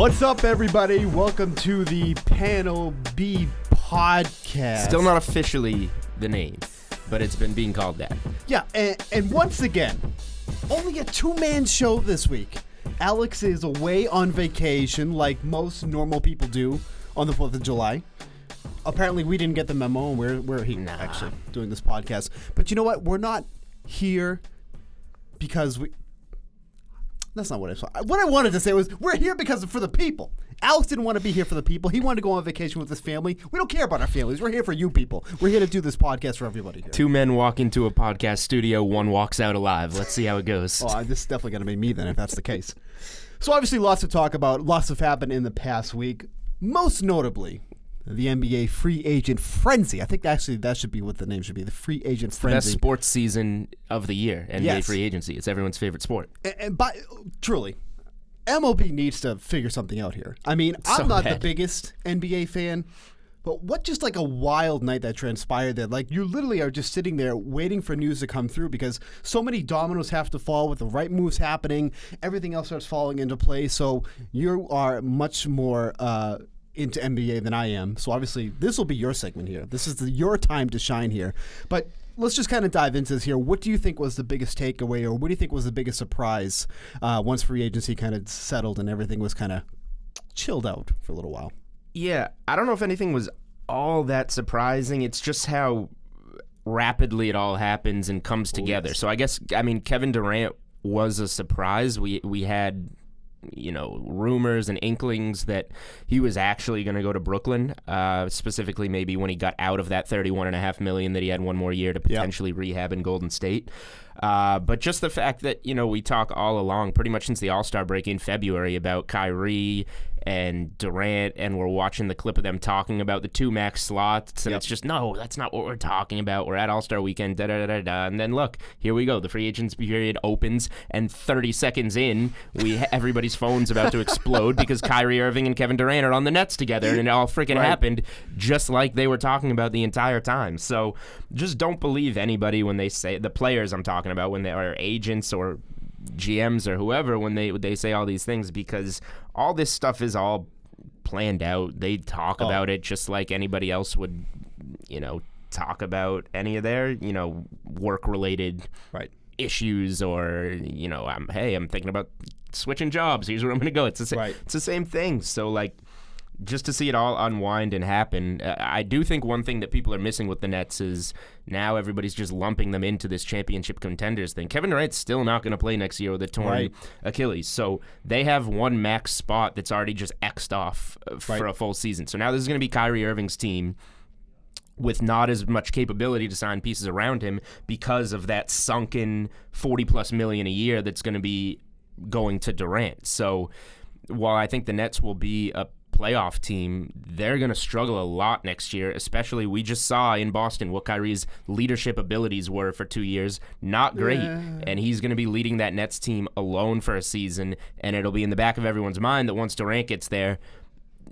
What's up, everybody? Welcome to the Panel B podcast. Still not officially the name, but it's been being called that. Yeah, and once again, only a two-man show this week. Alex is away on vacation like most normal people do on the 4th of July. Apparently, we didn't get the memo, and we're actually doing this podcast. But you know what? We're not here because we... That's not what I saw. What I wanted to say was we're here because for the people. Alex didn't want to be here for the people. He wanted to go on vacation with his family. We don't care about our families. We're here for you people. We're here to do this podcast for everybody here. Two men walk into a podcast studio. One walks out alive. Let's see how it goes. Oh, this is definitely going to be me then if that's the case. So obviously lots to talk about. Lots have happened in the past week. Most notably, the NBA free agent frenzy. I think actually that should be what the name should be. The free agent frenzy. Best sports season of the year. NBA free agency. It's everyone's favorite sport. And truly, MLB needs to figure something out here. I mean, I'm not the biggest NBA fan, but what just like a wild night that transpired there. Like you literally are just sitting there waiting for news to come through because so many dominoes have to fall with the right moves happening. Everything else starts falling into place. So you are much more into NBA than I am. So obviously this will be your segment here. This is your time to shine here. But let's just kind of dive into this here. What do you think was the biggest takeaway, or what do you think was the biggest surprise once free agency kind of settled and everything was kind of chilled out for a little while? Yeah, I don't know if anything was all that surprising. It's just how rapidly it all happens and comes together. Yes. So I guess, Kevin Durant was a surprise. We had rumors and inklings that he was actually going to go to Brooklyn, specifically maybe when he got out of that $31.5 million that he had one more year to potentially rehab in Golden State. But just the fact that, we talk all along, pretty much since the All-Star break in February, about Kyrie and Durant, and we're watching the clip of them talking about the two max slots, and it's just, no, that's not what we're talking about. We're at All-Star weekend, da-da-da-da-da. And then look, here we go. The free agency period opens, and 30 seconds in, everybody's phone's about to explode because Kyrie Irving and Kevin Durant are on the Nets together, and it all freaking happened just like they were talking about the entire time. So just don't believe anybody when they say, the players I'm talking about, when they are agents or GMs or whoever, when they say all these things, because all this stuff is all planned out. They talk about it just like anybody else would, talk about any of their, work-related issues, or, I'm thinking about switching jobs. Here's where I'm going to go. It's the same thing. So, just to see it all unwind and happen, I do think one thing that people are missing with the Nets is now everybody's just lumping them into this championship contenders thing. Kevin Durant's still not going to play next year with a torn Achilles, so they have one max spot that's already just X'd off for a full season. So now this is going to be Kyrie Irving's team with not as much capability to sign pieces around him because of that sunken $40+ million a year that's going to be going to Durant. So while I think the Nets will be a playoff team, they're going to struggle a lot next year, especially we just saw in Boston what Kyrie's leadership abilities were for 2 years. Not great. And he's going to be leading that Nets team alone for a season, and it'll be in the back of everyone's mind that once Durant gets there,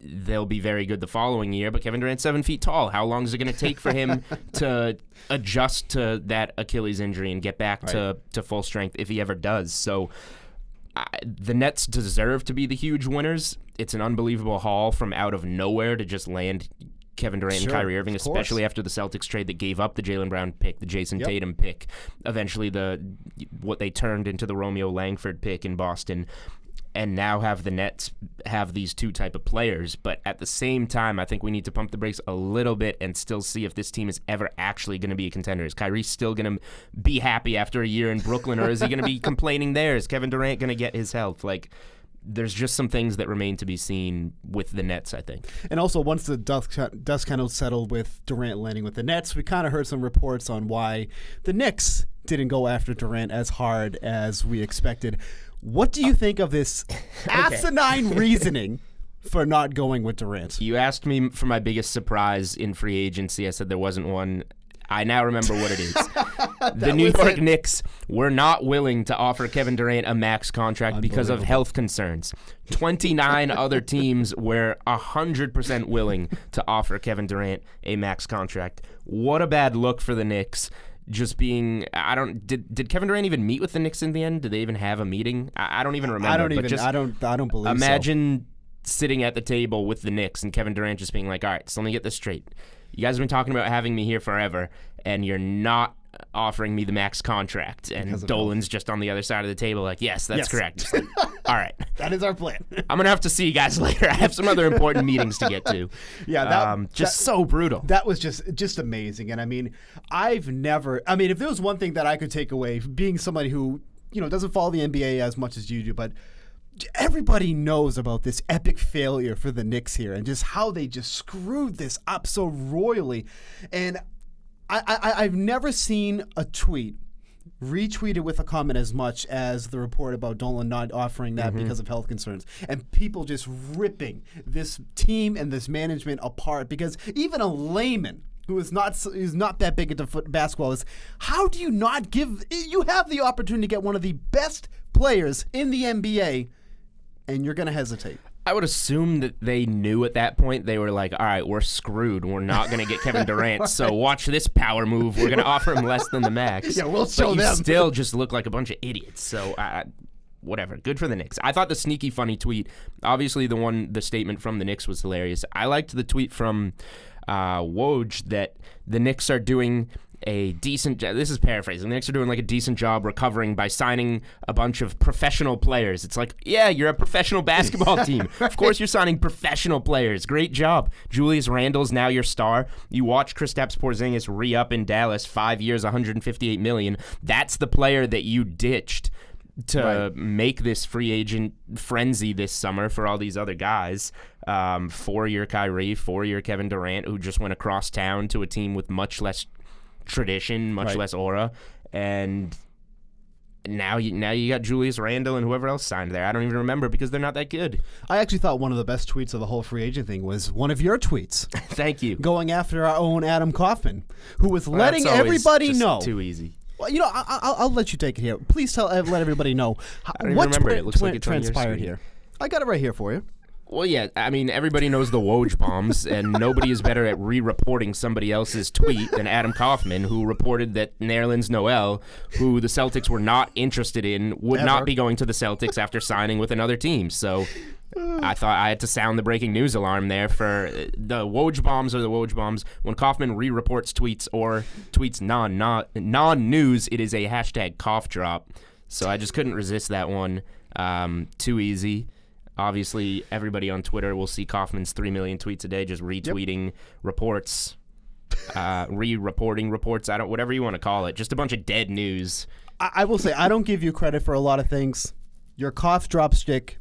they'll be very good the following year. But Kevin Durant's 7 feet tall. How long is it going to take for him to adjust to that Achilles injury and get back to full strength if he ever does? So the Nets deserve to be the huge winners. It's an unbelievable haul from out of nowhere to just land Kevin Durant and Kyrie Irving, especially after the Celtics trade that gave up the Jaylen Brown pick, the Jason Tatum pick, eventually what they turned into the Romeo Langford pick in Boston, and now have the Nets have these two type of players. But at the same time, I think we need to pump the brakes a little bit and still see if this team is ever actually going to be a contender. Is Kyrie still going to be happy after a year in Brooklyn, or is he going to be complaining there? Is Kevin Durant going to get his health? There's just some things that remain to be seen with the Nets, I think. And also, once the dust kind of settled with Durant landing with the Nets, we kind of heard some reports on why the Knicks didn't go after Durant as hard as we expected. What do you think of this asinine reasoning for not going with Durant? You asked me for my biggest surprise in free agency. I said there wasn't one. I now remember what it is. The New York Knicks were not willing to offer Kevin Durant a max contract because of health concerns. 29 other teams were 100% willing to offer Kevin Durant a max contract. What a bad look for the Knicks. Just being, did Kevin Durant even meet with the Knicks in the end? Did they even have a meeting? I don't even remember. I don't believe imagine sitting at the table with the Knicks and Kevin Durant just being like, all right, so let me get this straight. You guys have been talking about having me here forever, and you're not offering me the max contract. And Dolan's just on the other side of the table like, yes, that's correct. Like, all right. That is our plan. I'm going to have to see you guys later. I have some other important meetings to get to. Yeah, so brutal. That was just amazing. And I mean, if there was one thing that I could take away, being somebody who, doesn't follow the NBA as much as you do, but everybody knows about this epic failure for the Knicks here and just how they just screwed this up so royally. And I've never seen a tweet retweeted with a comment as much as the report about Dolan not offering that because of health concerns, and people just ripping this team and this management apart, because even a layman who is not that big into basketball is, how do you not you have the opportunity to get one of the best players in the NBA and you're going to hesitate? I would assume that they knew at that point. They were like, all right, we're screwed. We're not going to get Kevin Durant, right. So watch this power move. We're going to offer him less than the max. Yeah, we'll show them. But you still just look like a bunch of idiots. So whatever. Good for the Knicks. I thought the sneaky funny tweet, obviously the statement from the Knicks was hilarious. I liked the tweet from Woj that the Knicks are doing a decent job. This is paraphrasing. The Knicks are doing like a decent job recovering by signing a bunch of professional players. It's like, yeah, you're a professional basketball team. Right. Of course you're signing professional players. Great job. Julius Randle's now your star. You watch Kristaps Porzingis re-up in Dallas, 5 years, $158 million. That's the player that you ditched to make this free agent frenzy this summer for all these other guys. 4-year Kyrie, 4-year Kevin Durant, who just went across town to a team with much less tradition, much less aura, and now you got Julius Randle and whoever else signed there. I don't even remember because they're not that good. I actually thought one of the best tweets of the whole free agent thing was one of your tweets. Thank you. Going after our own Adam Kaufman, who was letting everybody know. Too easy. Well, I'll let you take it here. Please let everybody know I don't even remember it. It looks like it's transpired here. I got it right here for you. Well, yeah, I mean, everybody knows the Woj bombs, and nobody is better at re-reporting somebody else's tweet than Adam Kaufman, who reported that Nerlens Noel, who the Celtics were not interested in, would not be going to the Celtics after signing with another team. So I thought I had to sound the breaking news alarm there for the Woj bombs or the Woj bombs. When Kaufman re-reports tweets or tweets non-news, it is a hashtag cough drop. So I just couldn't resist that one. Too easy. Obviously, everybody on Twitter will see Kaufman's 3 million tweets a day, just retweeting reports, re-reporting reports. Whatever you want to call it, just a bunch of dead news. I will say, I don't give you credit for a lot of things. Your cough drop stick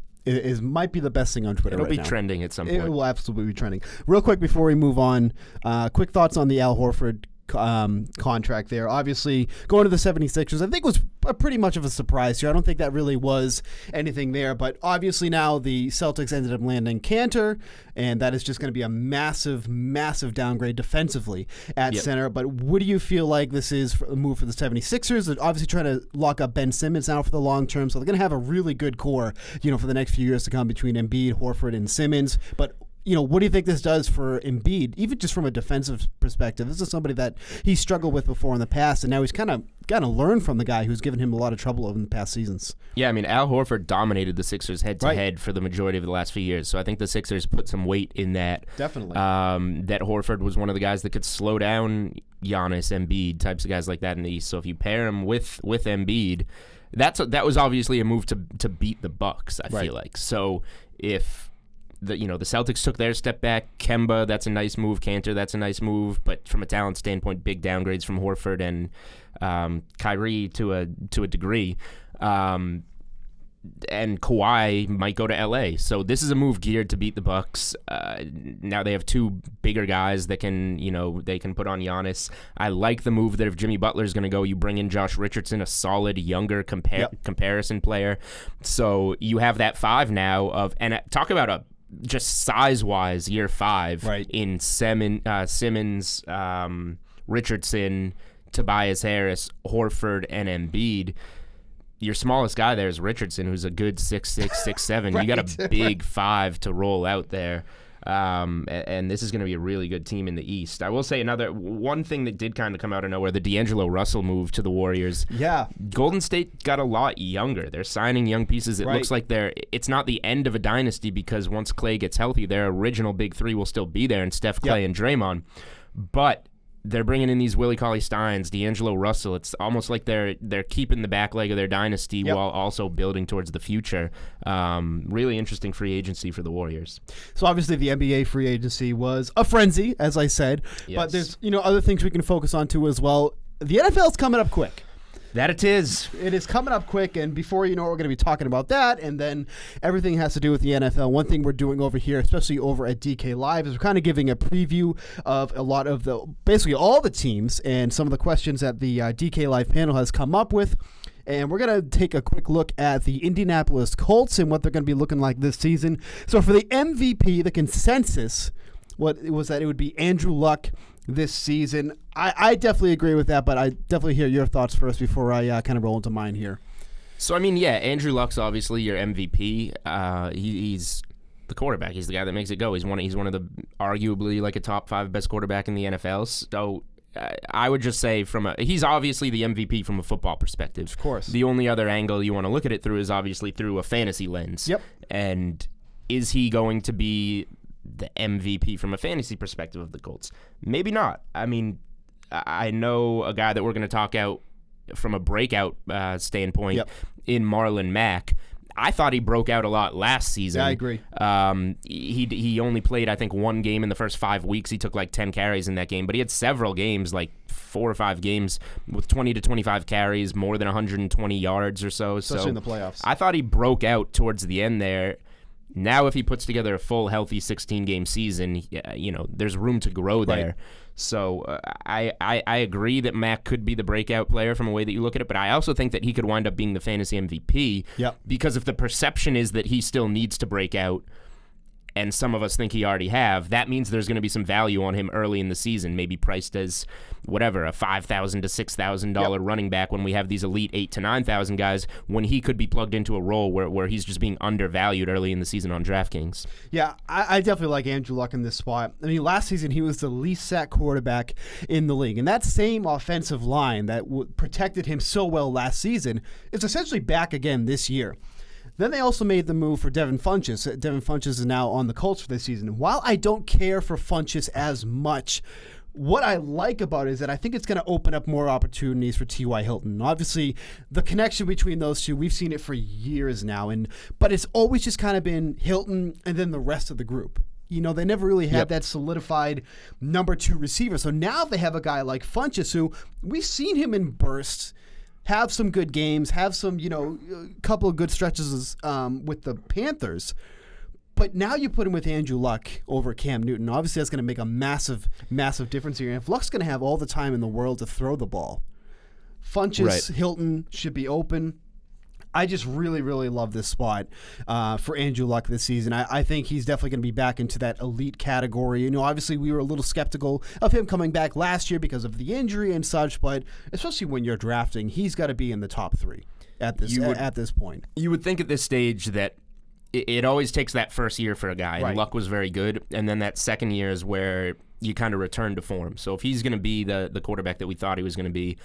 might be the best thing on Twitter. It'll right be now. Trending at some point. It will absolutely be trending. Real quick before we move on, quick thoughts on the Al Horford contract there. Obviously, going to the 76ers, I think was pretty much of a surprise here. I don't think that really was anything there, but obviously now the Celtics ended up landing Cantor, and that is just going to be a massive, massive downgrade defensively at center. But what do you feel like this is a move for the 76ers? They're obviously trying to lock up Ben Simmons now for the long term, so they're going to have a really good core, for the next few years to come between Embiid, Horford, and Simmons. But what do you think this does for Embiid, even just from a defensive perspective? This is somebody that he struggled with before in the past, and now he's kind of got to learn from the guy who's given him a lot of trouble over the past seasons. Yeah, I mean, Al Horford dominated the Sixers head-to-head for the majority of the last few years, so I think the Sixers put some weight in that. Definitely. That Horford was one of the guys that could slow down Giannis, Embiid, types of guys like that in the East. So if you pair him with Embiid, that was obviously a move to beat the Bucks, I feel like. So if the Celtics took their step back, Kemba, that's a nice move. Cantor, that's a nice move. But from a talent standpoint, big downgrades from Horford and Kyrie to a degree. And Kawhi might go to LA. So this is a move geared to beat the Bucks. Now they have two bigger guys that can, they can put on Giannis. I like the move that if Jimmy Butler is going to go, you bring in Josh Richardson, a solid younger comparison player. So you have that 5 now and talk about a just size-wise year 5 in Simmons, Richardson, Tobias Harris, Horford, and Embiid. Your smallest guy there is Richardson, who's a good 6'6", 6'7". You got a big 5 to roll out there. And this is going to be a really good team in the East. I will say one thing that did kind of come out of nowhere, the D'Angelo Russell move to the Warriors. Yeah. Golden State got a lot younger. They're signing young pieces. It looks like it's not the end of a dynasty because once Klay gets healthy, their original big three will still be there, and Steph, Klay, and Draymond. But they're bringing in these Willie Cauley-Steins, D'Angelo Russell. It's almost like they're keeping the back leg of their dynasty while also building towards the future. Really interesting free agency for the Warriors. So obviously the NBA free agency was a frenzy, as I said. Yes. But there's other things we can focus on too as well. The NFL's coming up quick. That it is. It is coming up quick, and before you know it, we're going to be talking about that, and then everything has to do with the NFL. One thing we're doing over here, especially over at DK Live, is we're kind of giving a preview of a lot of basically all the teams and some of the questions that the DK Live panel has come up with. And we're going to take a quick look at the Indianapolis Colts and what they're going to be looking like this season. So for the MVP, the consensus was that it would be Andrew Luck this season. I definitely agree with that, but I definitely hear your thoughts first before I kind of roll into mine here. So, Andrew Luck's obviously your MVP. He's the quarterback. He's the guy that makes it go. He's one of the arguably like a top 5 best quarterback in the NFL. So I would just say he's obviously the MVP from a football perspective. Of course. The only other angle you want to look at it through is obviously through a fantasy lens. Yep. And is he going to be the MVP from a fantasy perspective of the Colts? Maybe not. I know a guy that we're going to talk out from a breakout standpoint in Marlon Mack. I thought he broke out a lot last season. Yeah, I agree. He only played, I think, one game in the first 5 weeks. He took like 10 carries in that game, but he had several games, like 4 or 5 games with 20 to 25 carries, more than 120 yards or so. Especially in the playoffs. I thought he broke out towards the end there. Now, if he puts together a full, healthy 16-game season, there's room to grow there. Right. So I agree that Mack could be the breakout player from a way that you look at it, but I also think that he could wind up being the fantasy MVP because if the perception is that he still needs to break out, and some of us think he already have, that means there's going to be some value on him early in the season, maybe priced as whatever, a $5,000 to $6,000 running back when we have these elite $8,000 to $9,000 guys, when he could be plugged into a role where he's just being undervalued early in the season on DraftKings. Yeah, I definitely like Andrew Luck in this spot. Last season he was the least sacked quarterback in the league, and that same offensive line that protected him so well last season is essentially back again this year. Then they also made the move for Devin Funchess. Devin Funchess is now on the Colts for this season. While I don't care for Funchess as much, what I like about it is that I think it's going to open up more opportunities for T.Y. Hilton. Obviously, the connection between those two, we've seen it for years now, but it's always just kind of been Hilton and then the rest of the group. They never really had that solidified number 2 receiver. So now they have a guy like Funchess who we've seen him in bursts, have some good games, have some, a couple of good stretches with the Panthers. But now you put him with Andrew Luck over Cam Newton. Obviously, that's going to make a massive, massive difference here. And if Luck's going to have all the time in the world to throw the ball, Funchess, Hilton should be open. I just really, really love this spot for Andrew Luck this season. I think he's definitely going to be back into that elite category. Obviously we were a little skeptical of him coming back last year because of the injury and such, but especially when you're drafting, he's got to be in the top 3 at this point. You would think at this stage that it always takes that first year for a guy, and Luck was very good, and then that second year is where you kind of return to form. So if he's going to be the quarterback that we thought he was going to be,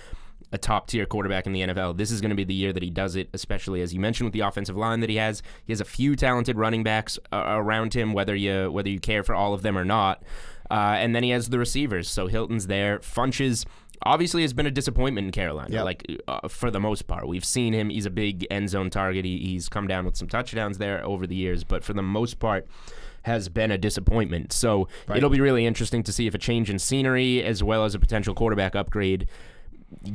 a top-tier quarterback in the NFL, this is going to be the year that he does it, especially as you mentioned with the offensive line that he has. He has a few talented running backs around him, whether you care for all of them or not. And then he has the receivers. So Hilton's there. Funchess obviously has been a disappointment in Carolina, for the most part. We've seen him. He's a big end zone target. He's come down with some touchdowns there over the years, but for the most part has been a disappointment. So it'll be really interesting to see if a change in scenery as well as a potential quarterback upgrade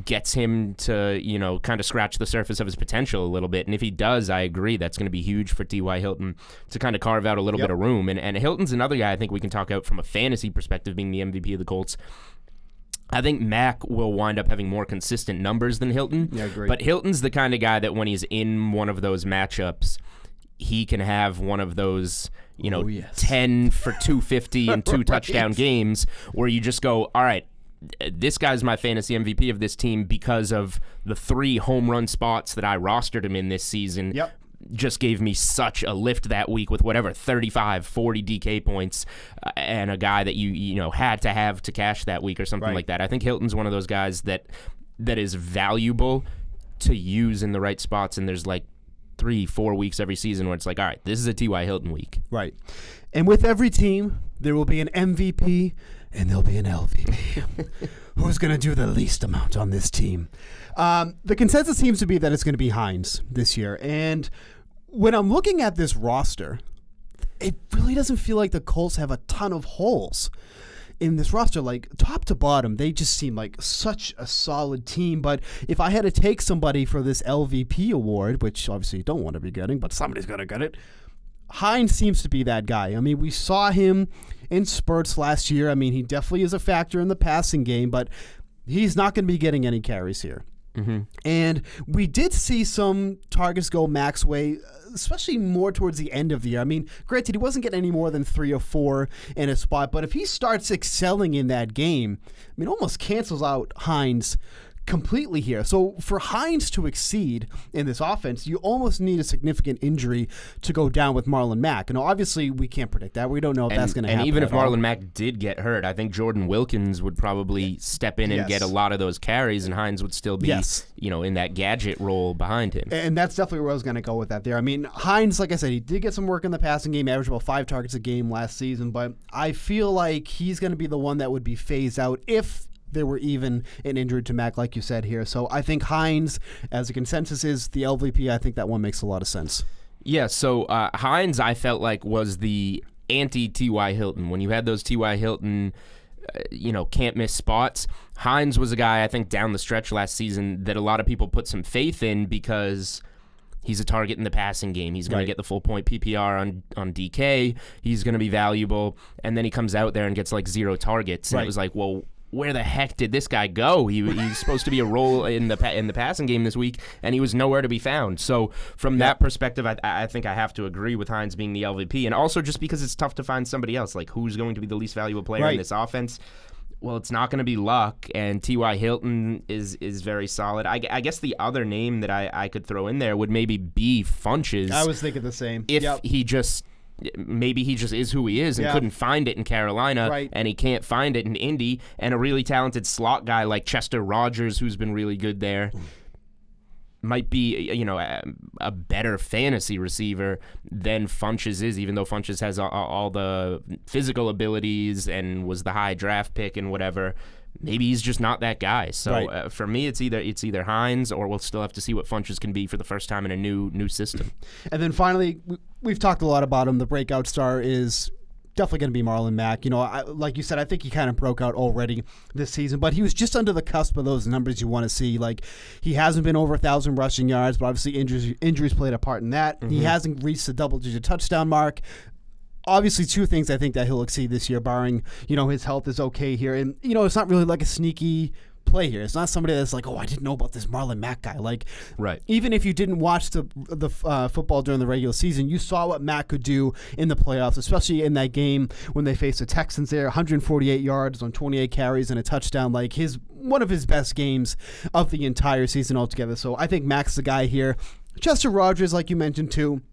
gets him to, kind of scratch the surface of his potential a little bit. And if he does, I agree, that's going to be huge for T.Y. Hilton to kind of carve out a little bit of room. And Hilton's another guy I think we can talk out from a fantasy perspective, being the MVP of the Colts. I think Mack will wind up having more consistent numbers than Hilton. Yeah, I agree. But Hilton's the kind of guy that when he's in one of those matchups, he can have one of those, 10 for 250 and 2 touchdown games where you just go, all right, this guy's my fantasy MVP of this team because of the 3 home run spots that I rostered him in this season. just gave me such a lift that week with whatever 35, 40 DK points and a guy that you had to have to cash that week or something like that. I think Hilton's one of those guys that is valuable to use in the right spots, and there's like 3-4 weeks every season where it's like, all right, this is a T.Y. Hilton week. Right. And with every team, there will be an MVP and there'll be an LVP. Who's going to do the least amount on this team? The consensus seems to be that it's going to be Hines this year. And when I'm looking at this roster, it really doesn't feel like the Colts have a ton of holes in this roster. Like, top to bottom, they just seem like such a solid team. But if I had to take somebody for this LVP award, which obviously you don't want to be getting, but somebody's going to get it, Hines seems to be that guy. I mean, we saw him in spurts last year. I mean, he definitely is a factor in the passing game, but he's not going to be getting any carries here. Mm-hmm. And we did see some targets go Mac's way, especially more towards the end of the year. I mean, granted, he wasn't getting any more than 3 or 4 in a spot, but if he starts excelling in that game, I mean, it almost cancels out Hines completely here. So for Hines to exceed in this offense, you almost need a significant injury to go down with Marlon Mack. And obviously, we can't predict that. We don't know if that's going to happen. And even if Marlon Mack did get hurt, I think Jordan Wilkins would probably step in and get a lot of those carries, and Hines would still be, in that gadget role behind him. And that's definitely where I was going to go with that there. I mean, Hines, like I said, he did get some work in the passing game, averaged about 5 targets a game last season, but I feel like he's going to be the one that would be phased out if there were even an injury to Mac, like you said here. So I think Hines, as a consensus, is the LVP. I think that one makes a lot of sense. Yeah, so Hines, I felt like, was the anti-T.Y. Hilton. When you had those T.Y. Hilton, can't miss spots, Hines was a guy, I think, down the stretch last season that a lot of people put some faith in because he's a target in the passing game. He's going to get the full point PPR on DK. He's going to be valuable. And then he comes out there and gets like 0 targets. And it was like, well, where the heck did this guy go? He's supposed to be a role in the passing game this week, and he was nowhere to be found. So from that perspective, I think I have to agree with Hines being the LVP, and also just because it's tough to find somebody else. Like, who's going to be the least valuable player in this offense? Well, it's not going to be Luck, and T.Y. Hilton is very solid. I guess the other name that I could throw in there would maybe be Funches. I was thinking the same. If maybe he just is who he is and couldn't find it in Carolina, and he can't find it in Indy, and a really talented slot guy like Chester Rogers, who's been really good there, might be a better fantasy receiver than Funches is, even though Funches has all the physical abilities and was the high draft pick and whatever. Maybe he's just not that guy. So for me, it's either Hines, or we'll still have to see what Funches can be for the first time in a new system. And then finally, we've talked a lot about him. The breakout star is definitely going to be Marlon Mack. Like you said, I think he kind of broke out already this season, but he was just under the cusp of those numbers you want to see. Like, he hasn't been over 1,000 rushing yards, but obviously injuries played a part in that. Mm-hmm. He hasn't reached the double-digit touchdown mark. Obviously, 2 things I think that he'll exceed this year, barring, his health is okay here. And, it's not really like a sneaky play here. It's not somebody that's like, oh, I didn't know about this Marlon Mack guy. Like, even if you didn't watch the football during the regular season, you saw what Mack could do in the playoffs, especially in that game when they faced the Texans there. 148 yards on 28 carries and a touchdown. Like, one of his best games of the entire season altogether. So I think Mack's the guy here. Chester Rogers, like you mentioned too,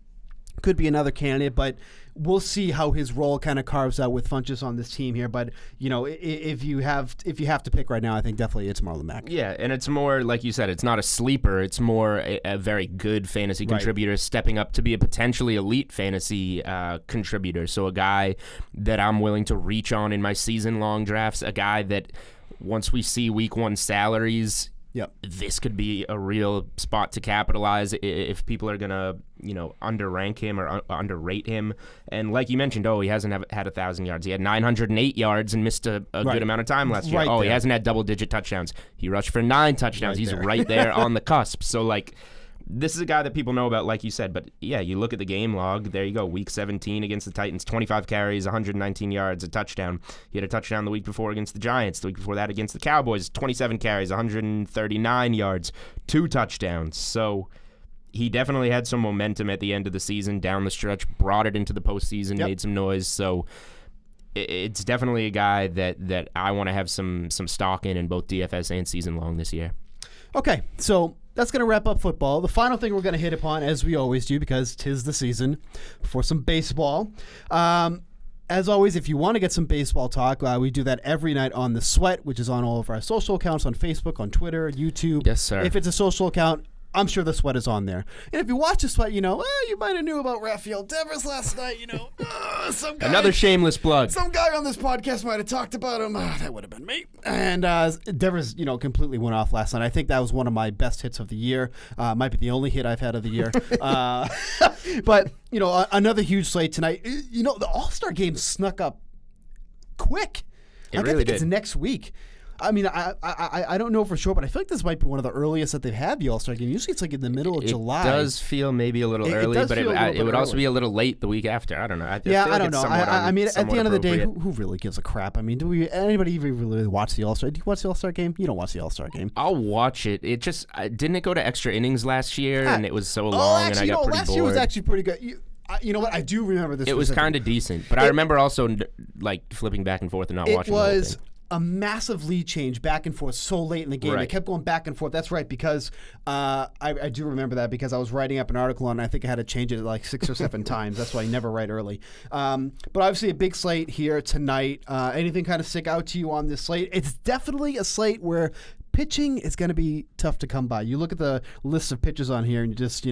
could be another candidate, but we'll see how his role kind of carves out with Funches on this team here. But if you have to pick right now, I think definitely it's Marlon Mack. Yeah, and it's more, like you said, it's not a sleeper. It's more a very good fantasy contributor stepping up to be a potentially elite fantasy contributor. So a guy that I'm willing to reach on in my season-long drafts, a guy that once we see week 1 salaries, this could be a real spot to capitalize if people are going to, underrank him or underrate him. And like you mentioned, he hasn't had 1,000 yards. He had 908 yards and missed a good amount of time last year. He hasn't had double-digit touchdowns. He rushed for 9 touchdowns. He's right there on the cusp. So, this is a guy that people know about, like you said. But, you look at the game log. There you go, Week 17 against the Titans, 25 carries, 119 yards, a touchdown. He had a touchdown the week before against the Giants. The week before that against the Cowboys, 27 carries, 139 yards, 2 touchdowns. So he definitely had some momentum at the end of the season, down the stretch, brought it into the postseason, made some noise. So it's definitely a guy that I want to have some stock in both DFS and season long this year. Okay, so that's going to wrap up football. The final thing we're going to hit upon, as we always do, because 'tis the season, for some baseball. As always, if you want to get some baseball talk, we do that every night on The Sweat, which is on all of our social accounts on Facebook, on Twitter, YouTube. Yes, sir. If it's a social account, I'm sure The Sweat is on there. And if you watch The Sweat, you might have knew about Rafael Devers last night, some guy. Another shameless plug. Some guy on this podcast might have talked about him. That would have been me. And Devers, completely went off last night. I think that was one of my best hits of the year. Might be the only hit I've had of the year. But, another huge slate tonight. The All-Star game snuck up quick. It really did. It's next week. I mean, I don't know for sure, but I feel like this might be one of the earliest that they've had the All-Star game. Usually it's like in the middle of July. It does feel maybe a little early, but it would also be a little late the week after. I don't know. I don't know. I mean, at the end of the day, who really gives a crap? I mean, anybody even really watch the All-Star? Do you watch the All-Star game? You don't watch the All-Star game. I'll watch it. It just didn't it go to extra innings last year, and it was so long, and I got pretty bored. Last year was actually pretty good. You know what? I do remember this. It was kind of decent, but I remember also flipping back and forth and not watching the whole thing. A massive lead change back and forth so late in the game. Right. It kept going back and forth. That's right, because I do remember that because I was writing up an article and I think I had to change it like 6 or 7 times. That's why I never write early. But obviously a big slate here tonight. Anything kind of stick out to you on this slate? It's definitely a slate where pitching is going to be tough to come by. You look at the list of pitchers on here and you just,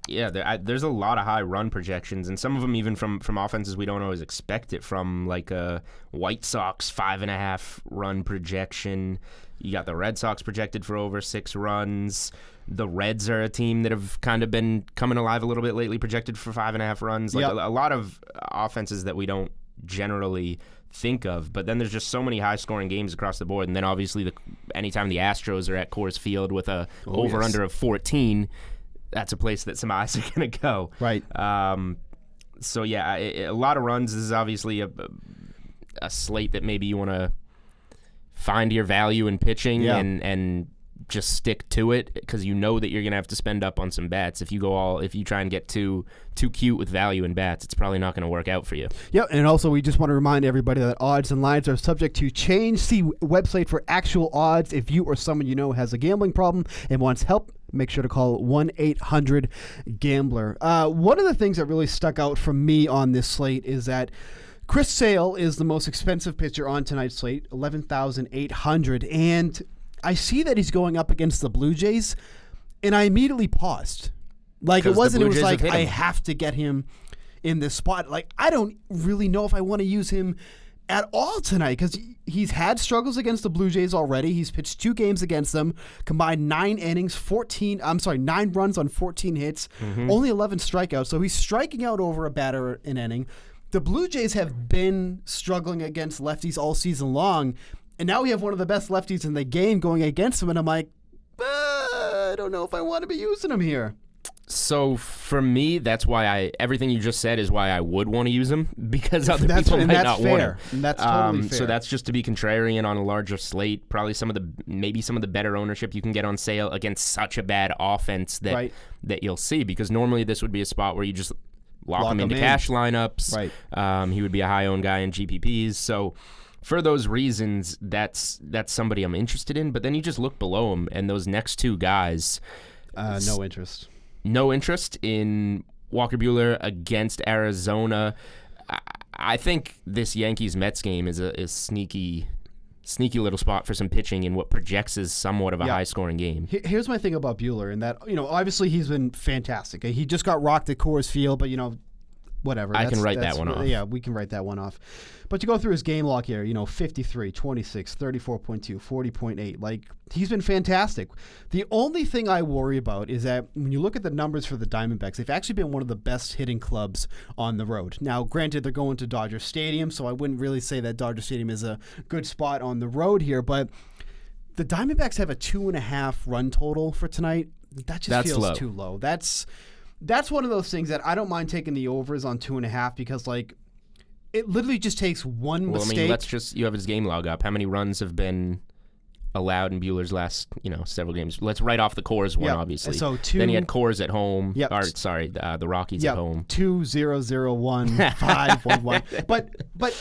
Yeah, there's a lot of high run projections, and some of them even from offenses we don't always expect it from, like a White Sox 5.5 run projection. You got the Red Sox projected for over 6 runs. The Reds are a team that have kind of been coming alive a little bit lately, projected for 5.5 runs. Like a lot of offenses that we don't generally think of, but then there's just so many high-scoring games across the board, and then obviously anytime the Astros are at Coors Field with a over-under of 14, that's a place that some eyes are going to go. Right. So, yeah, a lot of runs. This is obviously a slate that maybe you want to find your value in pitching and just stick to it, because you know that you're going to have to spend up on some bats. If you try and get too cute with value in bats, it's probably not going to work out for you. Yeah, and also we just want to remind everybody that odds and lines are subject to change. See website for actual odds. If you or someone you know has a gambling problem and wants help, make sure to call 1-800-GAMBLER. One of the things that really stuck out for me on this slate is that Chris Sale is the most expensive pitcher on tonight's slate, $11,800, and I see that he's going up against the Blue Jays, and I immediately paused. Like, it was like, I have to get him in this spot. Like, I don't really know if I want to use him at all tonight, because he's had struggles against the Blue Jays already. He's pitched 2 games against them, combined 9 runs on 14 hits, only 11 strikeouts. So he's striking out over a batter an inning. The Blue Jays have been struggling against lefties all season long, and now we have one of the best lefties in the game going against him, and I'm like, I don't know if I want to be using him here. So for me, that's why everything you just said is why I would want to use him, because other people might not want him. And that's totally fair. So that's just to be contrarian on a larger slate. Probably some of the better ownership you can get on Sale against such a bad offense that you'll see, because normally this would be a spot where you just lock him into cash lineups. Right. He would be a high-owned guy in GPPs. So for those reasons, that's somebody I'm interested in. But then you just look below him, and those next 2 guys. No interest. No interest in Walker Buehler against Arizona. I think this Yankees-Mets game is a sneaky little spot for some pitching in what projects as somewhat of a high-scoring game. Here's my thing about Buehler, in that, obviously he's been fantastic. He just got rocked at Coors Field, but, whatever. I can write that one off. Yeah, we can write that one off. But to go through his game log here, 53, 26, 34.2, 40.8. Like, he's been fantastic. The only thing I worry about is that when you look at the numbers for the Diamondbacks, they've actually been one of the best hitting clubs on the road. Now, granted, they're going to Dodger Stadium, so I wouldn't really say that Dodger Stadium is a good spot on the road here, but the Diamondbacks have a 2.5 run total for tonight. That just feels too low. That's one of those things that I don't mind taking the overs on 2.5, because, like, it literally just takes one mistake. I mean, you have his game log up. How many runs have been allowed in Buehler's last, several games? Let's write off the Coors one, obviously. So then he had Coors at home. Yep. The Rockies at home. 2-0-0-1 5-1-1. But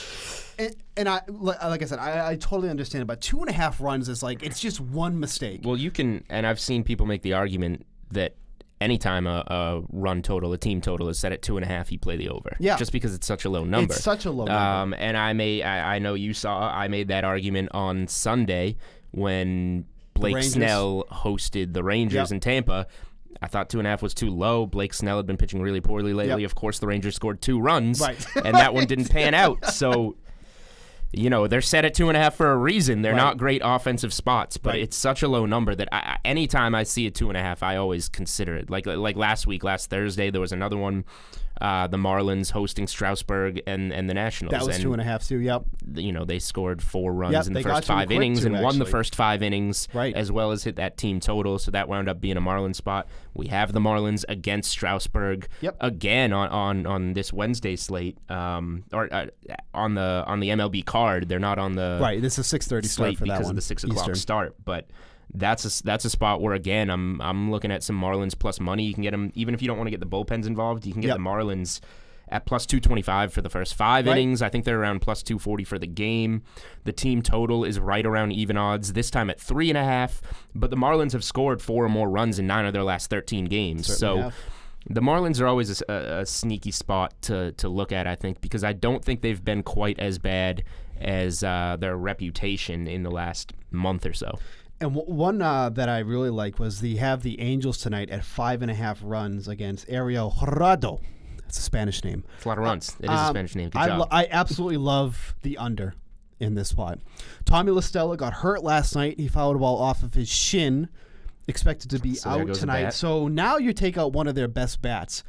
And like I said, I totally understand. But 2.5 runs is like, it's just one mistake. Well, you can, and I've seen people make the argument that anytime a run total, a team total is set at 2.5, you play the over. Yeah. Just because it's such a low number. It's such a low number. And I know you saw, I made that argument on Sunday when Blake Snell hosted the Rangers in Tampa. I thought 2.5 was too low. Blake Snell had been pitching really poorly lately. Of course, the Rangers scored 2 runs, and that one didn't pan out. So, they're set at 2.5 for a reason. They're not great offensive spots, but it's such a low number that anytime I see a 2.5, I always consider it. Like last Thursday, there was another one. The Marlins hosting Strasburg and the Nationals. That was 2.5 too. Yep. They scored 4 runs in the first 5 innings and won the first 5 innings, as well as hit that team total. So that wound up being a Marlins spot. We have the Marlins against Strasburg again on this Wednesday slate, or on the MLB card. They're not on the This is 6:30 slate for that because one. of the 6 o'clock Eastern start, but. That's a spot where, again, I'm looking at some Marlins plus money. You can get them, even if you don't want to get the bullpens involved, you can get the Marlins at plus 225 for the first 5 innings. I think they're around plus 240 for the game. The team total is right around even odds, this time at 3.5. But the Marlins have scored 4 or more runs in 9 of their last 13 games. Certainly the Marlins are always a sneaky spot to look at, I think, because I don't think they've been quite as bad as their reputation in the last month or so. And one that I really like was the Angels tonight at 5.5 runs against Ariel Jurado. That's a Spanish name. It's a lot of runs. It is a Spanish name. Good job. I absolutely love the under in this spot. Tommy La Stella got hurt last night. He fouled a ball off of his shin. Expected to be out tonight. So now you take out one of their best bats.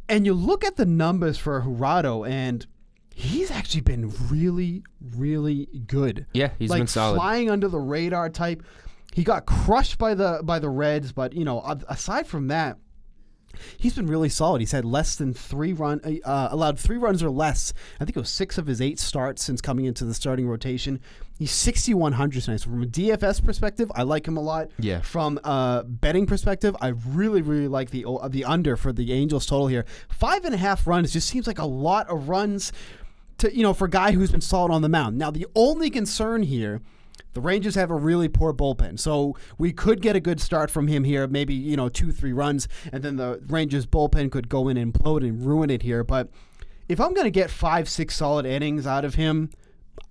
And you look at the numbers for Jurado, and he's actually been really, really good. Yeah, he's been solid. Flying under the radar type. He got crushed by the Reds, but aside from that, he's been really solid. He's had less than 3 allowed 3 runs or less. I think it was 6 of his 8 starts since coming into the starting rotation. He's 6,100 tonight. So from a DFS perspective, I like him a lot. Yeah. From a betting perspective, I really, really like the under for the Angels total here. 5.5 runs just seems like a lot of runs for a guy who's been solid on the mound. Now, the only concern here, the Rangers have a really poor bullpen, so we could get a good start from him here, maybe 2-3 runs, and then the Rangers bullpen could go in and implode and ruin it here. But if I'm going to get 5-6 solid innings out of him,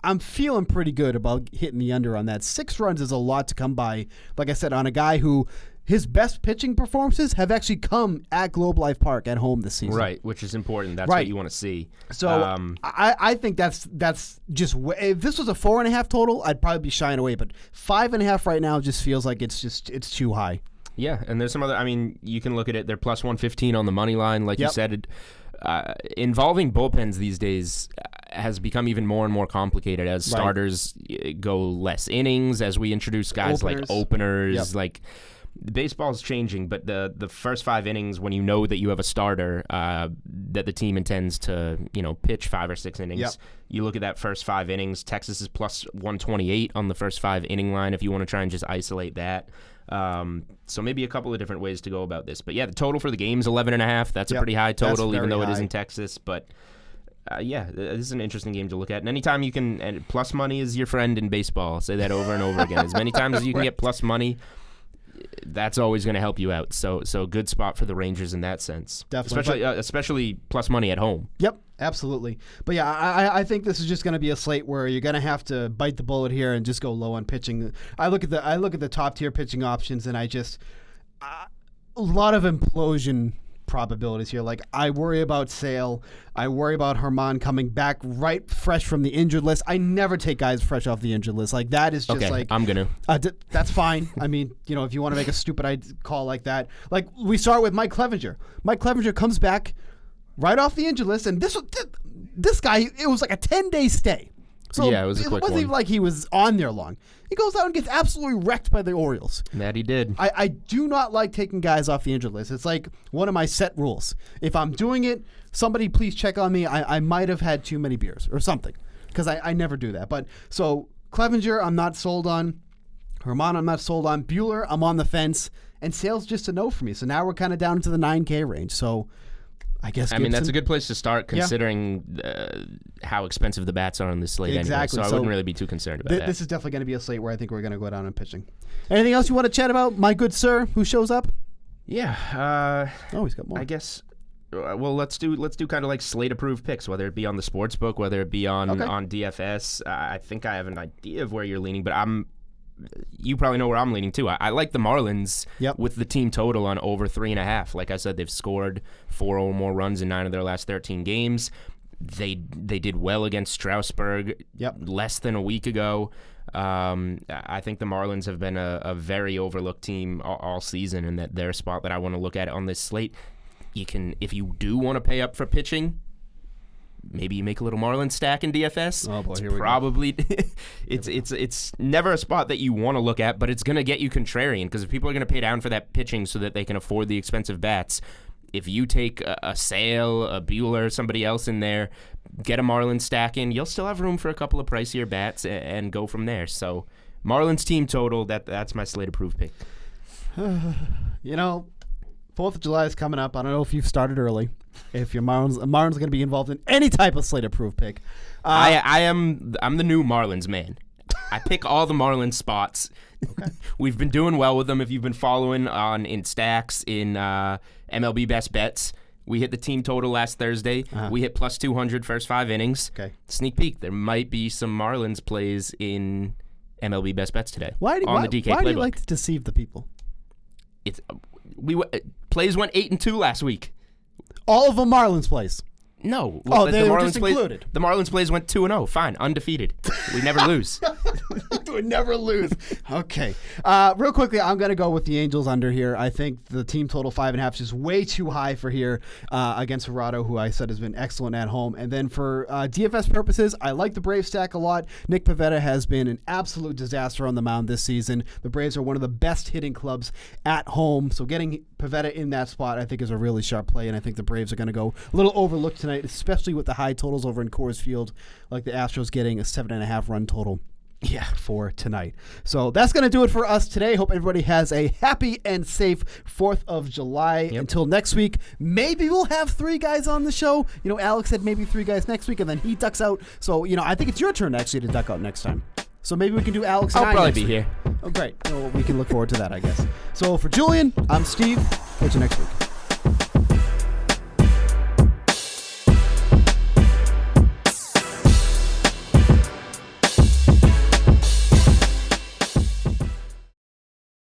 I'm feeling pretty good about hitting the under on that. 6 runs is a lot to come by, like I said, on a guy who his best pitching performances have actually come at Globe Life Park at home this season. Right, which is important. That's what you want to see. So I think that's just if this was a 4.5 total, I'd probably be shying away. But 5.5 right now just feels like it's too high. Yeah, and there's some other. I mean, you can look at it. They're plus 115 on the money line, like you said. Involving bullpens these days has become even more and more complicated as starters go less innings, as we introduce guys like openers, like. Baseball's changing, but the first 5 innings, when you know that you have a starter that the team intends to pitch 5 or 6 innings, you look at that first 5 innings. Texas is plus 128 on the first 5 inning line if you want to try and just isolate that. So maybe a couple of different ways to go about this. But yeah, the total for the game is 11.5. That's a pretty high total, even though it is in Texas. But this is an interesting game to look at. And anytime you can, and plus money is your friend in baseball. I'll say that over and over again. As many times as you can get plus money, that's always going to help you out. So good spot for the Rangers in that sense. Definitely. Especially plus money at home. Yep, absolutely. But yeah, I think this is just going to be a slate where you're going to have to bite the bullet here and just go low on pitching. I look at the top tier pitching options, and I just a lot of implosion probabilities here. Like, I worry about Sale. I worry about Herman coming back right fresh from the injured list. I never take guys fresh off the injured list. Like, that is just I'm going to. That's fine. I mean, if you want to make a stupid call like that. Like, we start with Mike Clevenger. Mike Clevenger comes back right off the injured list, and this guy, it was like a 10-day stay. So yeah, it was a quick one. It wasn't even like he was on there long. He goes out and gets absolutely wrecked by the Orioles. That he did. I do not like taking guys off the injured list. It's like one of my set rules. If I'm doing it, somebody please check on me. I might have had too many beers or something, because I never do that. But so Clevenger, I'm not sold on. Herman, I'm not sold on. Buehler, I'm on the fence. And Sale's just a no for me. So now we're kind of down to the 9K range. So I guess I mean, that's a good place to start considering how expensive the bats are on this slate exactly. Anyway, so I wouldn't really be too concerned about that. This is definitely going to be a slate where I think we're going to go down in pitching. Anything else you want to chat about, my good sir, who shows up? Yeah. He's got more. I guess. Well, let's do kind of like slate approved picks, whether it be on the sports book, whether it be on DFS. I think I have an idea of where you're leaning, but you probably know where I'm leaning too. I like the Marlins with the team total on over 3.5. Like I said, they've scored 4 or more runs in 9 of their last 13 games. They did well against Strasburg less than a week ago. I think the Marlins have been a very overlooked team all season, and that they're a spot that I want to look at on this slate. You can, if you do want to pay up for pitching, maybe you make a little Marlins stack in DFS. Oh boy, it's here we probably go. it's never a spot that you want to look at, but it's going to get you contrarian, because if people are going to pay down for that pitching so that they can afford the expensive bats, if you take a Sale, a Bueller, somebody else in there, get a Marlins stack in, you'll still have room for a couple of pricier bats and go from there. So Marlins team total, that's my slate approved pick. 4th of July is coming up. I don't know if you've started early. If your Marlins are going to be involved in any type of slate approved pick. I'm the new Marlins man. I pick all the Marlins spots. Okay. We've been doing well with them. If you've been following in stacks, in MLB Best Bets, we hit the team total last Thursday. We hit plus 200 first 5 innings. Okay. Sneak peek. There might be some Marlins plays in MLB Best Bets today. Why do you like to deceive the people? Plays went 8-2 last week. All of them Marlins plays. No. They were just included. The Marlins plays went 2-0. Fine, undefeated. We never lose. We never lose. Okay. Real quickly, I'm going to go with the Angels under here. I think the team total 5.5 is just way too high for here against Gerardo, who I said has been excellent at home. And then for DFS purposes, I like the Braves stack a lot. Nick Pivetta has been an absolute disaster on the mound this season. The Braves are one of the best hitting clubs at home. So getting Pivetta in that spot, I think, is a really sharp play. And I think the Braves are going to go a little overlooked tonight, especially with the high totals over in Coors Field, like the Astros getting a 7.5 run total for tonight. So that's going to do it for us today. Hope everybody has a happy and safe 4th of July. Until next week, maybe we'll have 3 guys on the show. Alex said maybe 3 guys next week, and then he ducks out. So, I think it's your turn actually to duck out next time. So maybe we can do Alex and I'll probably be here. Oh, great. So we can look forward to that, I guess. So for Julian, I'm Steve. Catch you next week.